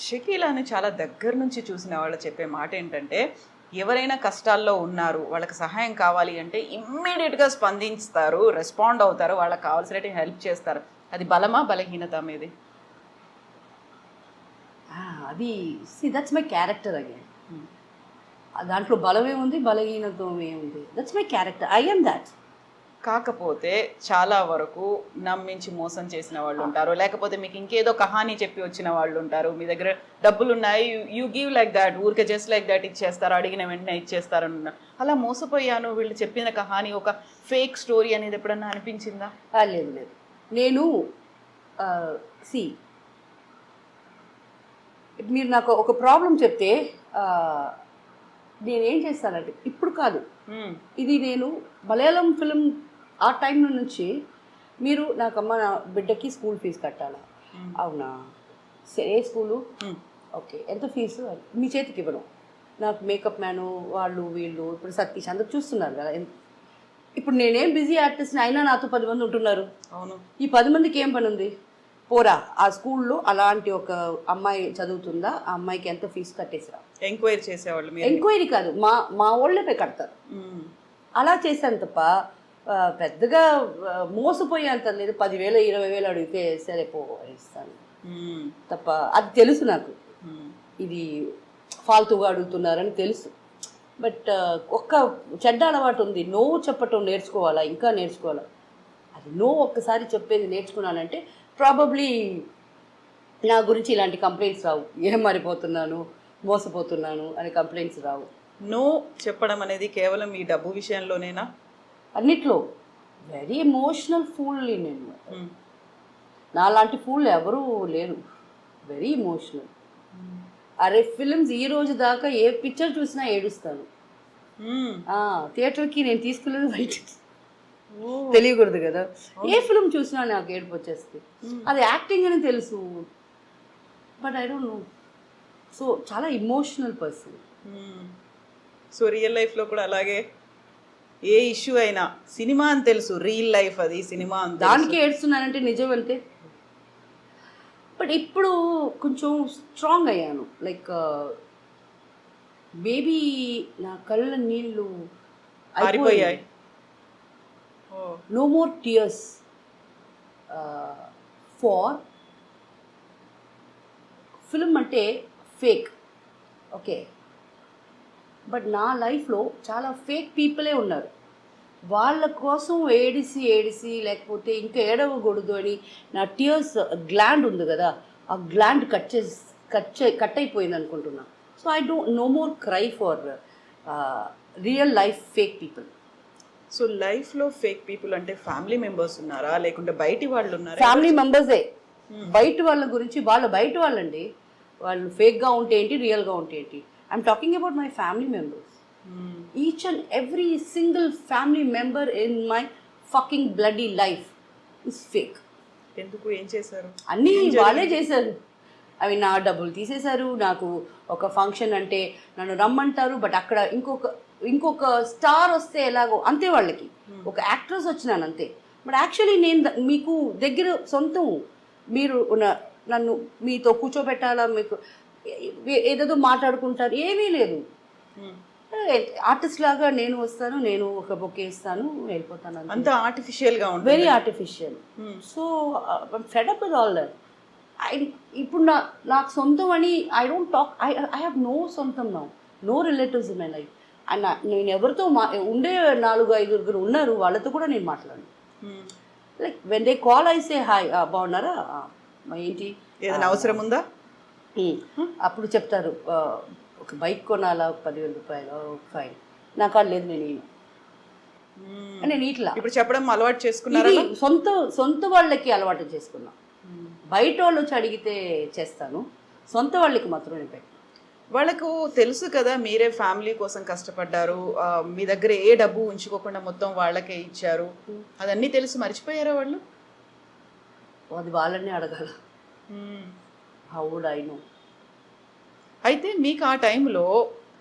షకీలాని చాలా దగ్గర నుంచి చూసిన వాళ్ళు చెప్పే మాట ఏంటంటే, ఎవరైనా కష్టాల్లో ఉన్నారు, వాళ్ళకి సహాయం కావాలి అంటే ఇమ్మీడియట్‌గా స్పందిస్తారు, రెస్పాండ్ అవుతారు, వాళ్ళకి కావాల్సినట్టు హెల్ప్ చేస్తారు. అది బలమా, బలహీనత మీది? అది దట్స్ మై క్యారెక్టర్ అగైన్. హ్మ్. దాంట్లో బలమే ఉంది, బలహీనత ఏముంది. That's my character. I am that. కాకపోతే చాలా వరకు నమ్మించి మోసం చేసిన వాళ్ళు ఉంటారు, లేకపోతే మీకు ఇంకేదో కహానీ చెప్పి వచ్చిన వాళ్ళు ఉంటారు. మీ దగ్గర డబ్బులున్నాయి, యూ గివ్ లైక్ దాట్, ఊరికే జస్ట్ లైక్ దాట్ ఇచ్చేస్తారు, అడిగిన వెంటనే ఇచ్చేస్తారు అన్న. అలా మోసపోయాను, వీళ్ళు చెప్పిన కహానీ ఒక ఫేక్ స్టోరీ అనేది ఎప్పుడన్నా అనిపించిందా? లేదు లేదు. నేను సి మీరు నాకు ఒక ప్రాబ్లం చెప్తే నేనేం చేస్తానంటే, ఇప్పుడు కాదు, ఇది నేను మలయాళం ఫిలిం ఆ టైం నుంచి మీరు నాకు అమ్మ నా బిడ్డకి స్కూల్ ఫీజు కట్టాలా, అవునా, ఏ స్కూలు, ఓకే, ఎంత ఫీజు, మీ చేతికి ఇవ్వను, నాకు మేకప్ మ్యాను వాళ్ళు వీళ్ళు ఇప్పుడు సతీష్ అందరు చూస్తున్నారు కదా. ఇప్పుడు నేనేం బిజీ ఆర్టిస్ట్ని అయినా నాతో 10 మంది ఉంటున్నారు. అవును. ఈ 10 మందికి ఏం పని ఉంది? పోరా ఆ స్కూల్లో అలాంటి ఒక అమ్మాయి చదువుతుందా, ఆ అమ్మాయికి ఎంత ఫీజు కట్టేసిరా. ఎంక్వైరీ చేసేవాళ్ళు? ఎంక్వైరీ కాదు, మా వాళ్ళే పోయి కడతారు. అలా చేశాను తప్ప పెద్దగా మోసపోయేంత లేదు. 10,000 20,000 అడిగితే సరే పో ఇస్తాను తప్ప. అది తెలుసు నాకు, ఇది ఫాల్తుగా అడుగుతున్నారని తెలుసు. బట్ ఒక్క చెడ్డ అలవాటు ఉంది, నో చెప్పటం నేర్చుకోవాలా, ఇంకా నేర్చుకోవాలా. అది నో ఒక్కసారి చెప్పేది నేర్చుకున్నానంటే ప్రాబబ్లీ నా గురించి ఇలాంటి కంప్లైంట్స్ రావు. ఏం మారిపోతున్నాను, మోసపోతున్నాను అనే కంప్లైంట్స్ రావు. నో చెప్పడం అనేది కేవలం ఈ డబ్బు విషయంలోనేనా? అన్నిట్లో. వెరీ ఎమోషనల్ ఫూల్ని నేను. నాలాంటి ఫూల్ ఎవరూ లేరు. Very emotional. అరే ఫిలిమ్స్ ఈ రోజు దాకా ఏ పిక్చర్ చూసినా ఏడుస్తాను. థియేటర్కి నేను తీసుకెళ్ళేది బయట తెలియకూడదు కదా. ఏ ఫిలిం చూసినా నాకు ఏడుపు వచ్చేస్తుంది. అది యాక్టింగ్ అని తెలుసు, but I don't know. So చాలా ఇమోషనల్ పర్సన్. సో రియల్ లైఫ్లో కూడా అలాగే? ఏ ఇష్యూ అయినా సినిమా అని తెలుసు, రియల్ లైఫ్ అది సినిమా అని దానికి ఏడుస్తున్నానంటే నిజం అంతే. బట్ ఇప్పుడు కొంచెం స్ట్రాంగ్ అయ్యాను. లైక్ బేబీ నా కళ్ళ నీళ్ళు ఆరిపోయాయి. No more tears for film అంటే ఫేక్, ఓకే, బట్ నా లైఫ్లో చాలా ఫేక్ పీపులే ఉన్నారు. వాళ్ళ కోసం ఏడిసి ఏడిసి లేకపోతే ఇంకా ఏడవకూడదు అని నా టియర్స్ గ్లాండ్ ఉంది కదా, ఆ గ్లాండ్ కట్ అయిపోయింది అనుకుంటున్నా. So I don't know more cry for real life fake people. So లైఫ్లో ఫేక్ పీపుల్ అంటే ఫ్యామిలీ మెంబర్స్ ఉన్నారా, లేకుంటే బయటి వాళ్ళు ఉన్నారా? ఫ్యామిలీ మెంబర్సే. బయట వాళ్ళ గురించి వాళ్ళు బయట వాళ్ళండి. వాళ్ళు ఫేక్గా ఉంటే ఏంటి, రియల్గా ఉంటే ఏంటి. I'm talking about my family members. Each and every single family member in my fucking bloody life is fake. ఎందుకు? ఏం చేశారు? అన్నీ వాళ్ళే చేశారు. అవి నా డబ్బులు తీసేశారు. నాకు ఒక ఫంక్షన్ అంటే నన్ను రమ్మంటారు, బట్ అక్కడ ఇంకొక స్టార్ వస్తే ఎలాగో అంతే, వాళ్ళకి ఒక యాక్ట్రెస్ వచ్చినాను అంతే. బట్ యాక్చువల్లీ నేను మీకు దగ్గర సొంతం, మీరు నన్ను మీతో కూర్చోబెట్టాలా, మీకు ఏదేదో మాట్లాడుకుంటారు, ఏమీ లేదు. ఆర్టిస్ట్ లాగా నేను వస్తాను, నేను ఒక బొకే ఇస్తాను, వెళ్ళిపోతాను. అంత ఆర్టిఫిషియల్గా ఉంటుంది, very artificial. So fed up with all that. ఇప్పుడు నాకు సొంతం అని I don't talk. I have no సొంతం now, no relatives in my life. And నేను ఎవరితో ఉండే 4-5 ఉన్నారు, వాళ్ళతో కూడా నేను మాట్లాడను. Like when they call I say hi, బాగున్నారా, ఏంటి, ఏదైనా అవసరం ఉందా, అప్పుడు చెప్తారు ఒక బైక్ కొనాలా, 10,000 రూపాయలు, ఫైన్, నాకు అది లేదు, నేను ఇట్లా ఇప్పుడు చెప్పడం అలవాటు చేసుకున్నారా? సొంత వాళ్ళకి అలవాటు చేసుకున్నా. బయట వాళ్ళు వచ్చి అడిగితే చేస్తాను, సొంత వాళ్ళకి మాత్రం నేను పెట్టాను. వాళ్ళకు తెలుసు కదా మీరే ఫ్యామిలీ కోసం కష్టపడ్డారు, మీ దగ్గర ఏ డబ్బు ఉంచుకోకుండా మొత్తం వాళ్ళకే ఇచ్చారు, అదన్నీ తెలుసు, మర్చిపోయారా వాళ్ళు? అది వాళ్ళని అడగాల. How would I know? అయితే మీకు ఆ టైంలో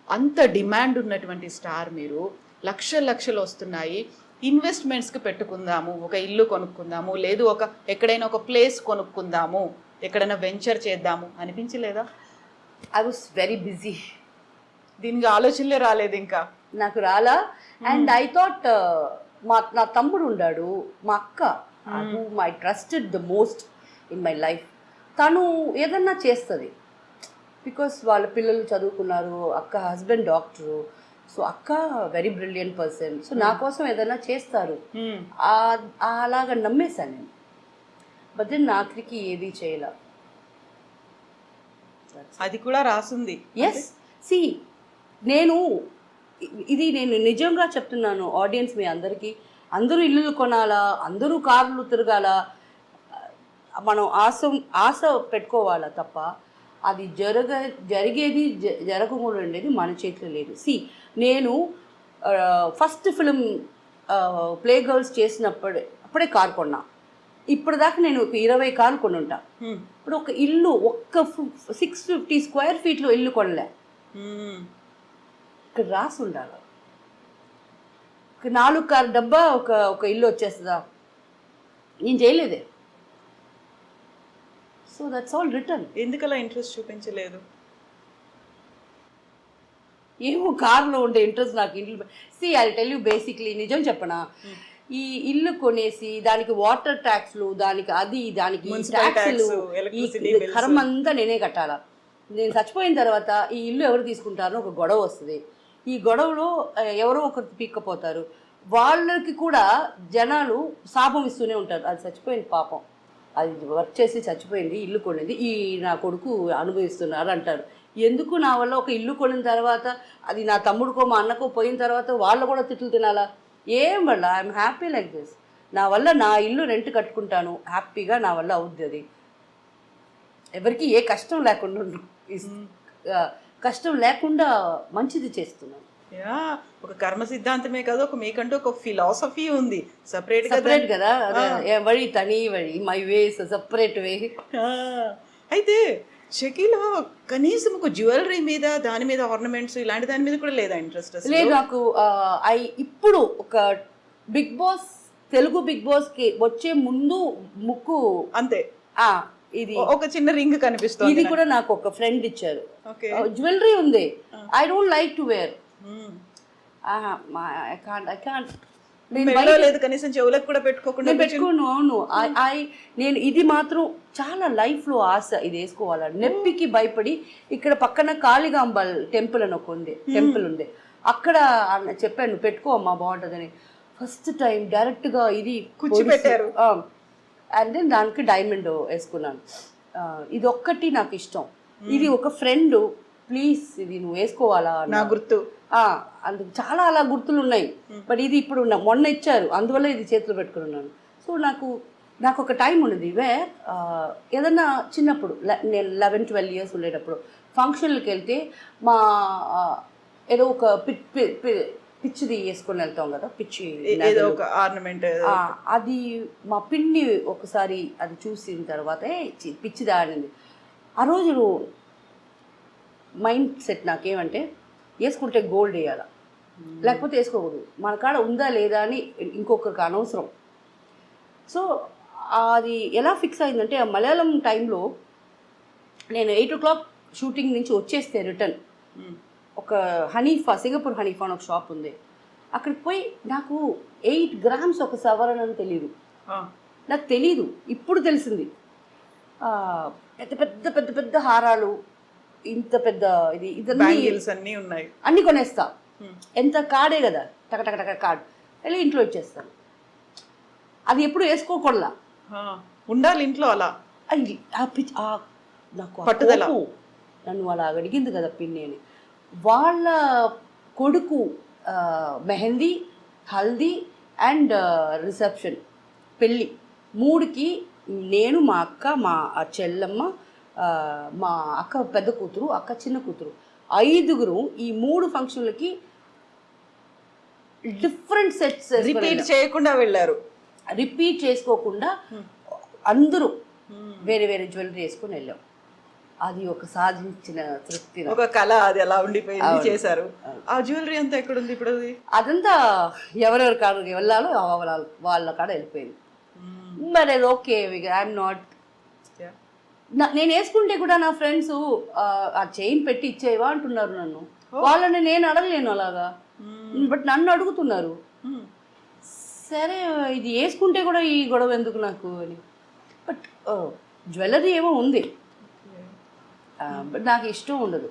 అంత డిమాండ్ ఉన్నటువంటి స్టార్ మీరు, లక్షలు వస్తున్నాయి, ఇన్వెస్ట్మెంట్స్కి పెట్టుకుందాము, ఒక ఇల్లు కొనుక్కుందాము, లేదు ఎక్కడైనా ఒక ప్లేస్ కొనుక్కుందాము, ఎక్కడైనా వెంచర్ చేద్దాము అనిపించలేదా? I was very busy. దీనికి ఆలోచనలే రాలేదు ఇంకా. నాకు రాలా. అండ్ ఐ థాట్ నా తమ్ముడు ఉన్నాడు, మా అక్క whom I trusted the most in my life, తను ఏదన్నా చేస్తుంది. బికాస్ వాళ్ళ పిల్లలు చదువుకున్నారు, అక్క హస్బెండ్ డాక్టరు, సో అక్క వెరీ బ్రిలియంట్ పర్సన్, సో నా కోసం ఏదైనా చేస్తారు అలాగా నమ్మేశాను నేను. బట్ దెన్ ఆఖరికి ఏది చేయాల. అది కూడా రాసుంది. ఎస్, సి నేను నిజంగా చెప్తున్నాను ఆడియన్స్ మీ అందరికీ, అందరూ ఇల్లులు కొనాలా, అందరూ కార్లు తిరగాల, మనం ఆశ పెట్టుకోవాలా తప్ప అది జరిగేది జరగకుండా ఉండేది మన చేతిలో లేదు. సి నేను ఫస్ట్ ఫిలిం ప్లే గర్ల్స్ అప్పుడే కార్ కొన్నా. ఇప్పుడు దాకా నేను ఒక 20 కార్లు కొని ఉంటా. ఇప్పుడు ఒక ఇల్లు ఒక్క 650 స్క్వేర్ ఫీట్లో ఇల్లు కొనలే. ఇక్కడ రాసి ఉండాలి. 4 కార్ డబ్బా ఒక ఇల్లు వచ్చేస్తుందా? నేను చేయలేదే. So that's all return. ఎందుకలా ఇంట్రెస్ట్ చూపించలేదు? ఏమో కార్లో ఉండే ఇంట్రెస్ట్ నాకు ఇంట్లో. See I tell you basically నిజం చెప్పనా, ఈ ఇల్లు కొనేసి దానికి వాటర్ ట్యాక్స్లు, దానికి ట్యాక్స్లు, ఈ కర్మ అంతా నేనే కట్టాలా. నేను చచ్చిపోయిన తర్వాత ఈ ఇల్లు ఎవరు తీసుకుంటారో ఒక గొడవ వస్తుంది. ఈ గొడవలో ఎవరో ఒకరు పీక్కపోతారు. వాళ్ళకి కూడా జనాలు శాపం ఇస్తూనే ఉంటారు. అది చచ్చిపోయింది పాపం, అది వర్క్ చేసి చచ్చిపోయింది, ఇల్లు కొనేది ఈ నా కొడుకు అనుభవిస్తున్నారు అంటారు. ఎందుకు నా వల్ల ఒక ఇల్లు కొనిన తర్వాత అది నా తమ్ముడికో మా అన్నకో పోయిన తర్వాత వాళ్ళు కూడా తిట్లు తినాలా? ఏం వల్ల ఐఎమ్ హ్యాపీ లైక్ దిస్. నా వల్ల నా ఇల్లు రెంట్ కట్టుకుంటాను, హ్యాపీగా నా వల్ల అవుద్ది. అది ఎవరికి ఏ కష్టం లేకుండా కష్టం లేకుండా మంచిది చేస్తున్నాను. ఒక కర్మ సిద్ధాంతమే కాదు, మీకంటూ ఒక ఫిలాసఫీ ఉంది సపరేట్ కదా. వഴി తని వഴി, మై వేస్ సపరేట్ వే. అయితే షకీలా కనీసం ఒక జ్యువెలరీ మీద, దాని మీద ఆర్నమెంట్స్ ఇలాంటి దాని మీద కూడా లేదా ఇంట్రెస్ట్? లేదు నాకు. ఇప్పుడు ఒక Big Boss, Telugu Big Boss కి వచ్చే ముందు ముక్కు అంతే. ఇది ఒక చిన్న రింగ్ కనిపిస్తుంది. ఇది కూడా నాకు ఒక ఫ్రెండ్ ఇచ్చారు. జ్యువెలరీ ఉంది. I don't like to wear. లేదు కనీసం చెవులకు కూడా పెట్టుకోకుండా పెట్టుకోను. అవును, నేను ఇది మాత్రం చాలా లైఫ్ లో ఆశ, ఇది వేసుకోవాలని. నొప్పికి భయపడి ఇక్కడ పక్కన కాళికాంబ టెంపుల్ అని ఒక టెంపుల్ ఉంది, అక్కడ చెప్పాను పెట్టుకో అమ్మా బాగుంటుందని. ఫస్ట్ టైం డైరెక్ట్ గా ఇది కూర్చోబెట్టారు. అండ్ దెన్ దానికి డైమండ్ వేసుకున్నాను. ఇది ఒక్కటి నాకు ఇష్టం. ఇది ఒక ఫ్రెండ్ ప్లీజ్ ఇది నువ్వు వేసుకోవాలా నా గుర్తు, అందుకు చాలా అలా గుర్తులు ఉన్నాయి. బట్ ఇది ఇప్పుడు మొన్న ఇచ్చారు, అందువల్ల ఇది చేతిలో పెట్టుకున్నాను. సో నాకు ఒక టైం ఉన్నది వేర్ ఏదన్నా చిన్నప్పుడు నేను 11-12 ఇయర్స్ ఉండేటప్పుడు ఫంక్షన్లకు వెళ్తే మా ఏదో ఒక పిచ్చిది వేసుకొని వెళ్తాం కదా, పిచ్చి ఆర్నమెంట్, అది మా పిన్ని ఒకసారి అది చూసిన తర్వాత పిచ్చిది ఆడింది. ఆ రోజు మైండ్ సెట్ నాకేమంటే వేసుకుంటే గోల్డ్ వేయాలా, లేకపోతే వేసుకోకూడదు. మన కాడ ఉందా లేదా అని ఇంకొకరికి అనవసరం. సో అది ఎలా ఫిక్స్ అయిందంటే, ఆ మలయాళం టైంలో నేను 8 o'clock షూటింగ్ నుంచి వచ్చేస్తే రిటర్న్ ఒక హనీఫా, సింగపూర్ హనీఫా అని ఒక షాప్ ఉంది, అక్కడికి పోయి నాకు 8 grams ఒక సవరణ అని తెలీదు. నాకు తెలీదు, ఇప్పుడు తెలిసింది. పెద్ద పెద్ద పెద్ద పెద్ద హారాలు, ఇంత పెద్ద అన్నీ ఉన్నాయి, అన్ని కొనేస్తా. ఎంత కార్డే కదా, టక కార్డ్ వెళ్ళి ఇంట్లో ఇచ్చేస్తాను. అది ఎప్పుడు వేసుకోకూడదా, ఉండాలి ఇంట్లో. అలా నాకు నన్ను అలా అడిగింది కదా పిన్ని అని. వాళ్ళ కొడుకు మెహందీ, హల్దీ అండ్ రిసెప్షన్, పెళ్ళి 3కి నేను, మా అక్క, మా చెల్లమ్మ, మా అక్క పెద్ద కూతురు, అక్క చిన్న కూతురు, 5గురు ఈ 3 ఫంక్షన్లకి డిఫరెంట్ సెట్స్ రిపీట్ చేయకుండా వెళ్ళారు. రిపీట్ చేసుకోకుండా అందరూ వేరే వేరే జ్యువెలరీ వేసుకొని వెళ్ళాం. అది ఒక సాధించిన తృప్తి, ఒక కళ. అది అలా ఉండిపోయింది, చేశారు. ఆ జ్యువెలరీ అంతా ఎక్కడ ఉంది ఇప్పుడు? అదంతా ఎవరెవరి కాడికి వెళ్ళాలో వాళ్ళ కాడ వెళ్ళిపోయింది. మరి అది ఓకే, ఐఎమ్ నాట్ నేను వేసుకుంటే కూడా నా ఫ్రెండ్స్ ఆ చైన్ పెట్టి ఇచ్చేవా అంటున్నారు నన్ను. వాళ్ళని నేను అడగలేను అలాగా, బట్ నన్ను అడుగుతున్నారు. సరే ఇది వేసుకుంటే కూడా ఈ గొడవ ఎందుకు నాకు అని. బట్ జ్యువెలరీ ఏమో ఉంది, బట్ నాకు ఇష్టం ఉండదు.